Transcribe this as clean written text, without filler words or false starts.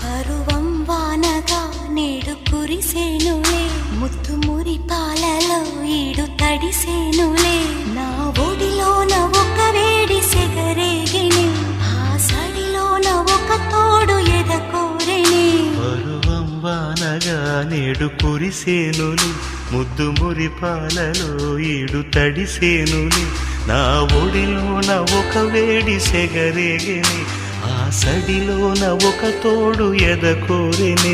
పరువం వానగా నేడు కురిసేనులే, ముత్తు మురి పాలలో ఈడు తడిసేనులే. నా ఒడిలోన ఒక వేడి సెగరేగిని, ఆ సడిలోన ఒక తోడు ఎదకోరెని. పరువం వానగా నేడు కురిసేనులే, ముద్దు మురి పాలలో ఈడు తడిసేనులే. నా ఒడిలోన ఒక వేడి సెగరేగిని, ఆ సడిలోన ఒక తోడు ఎదకోరెని.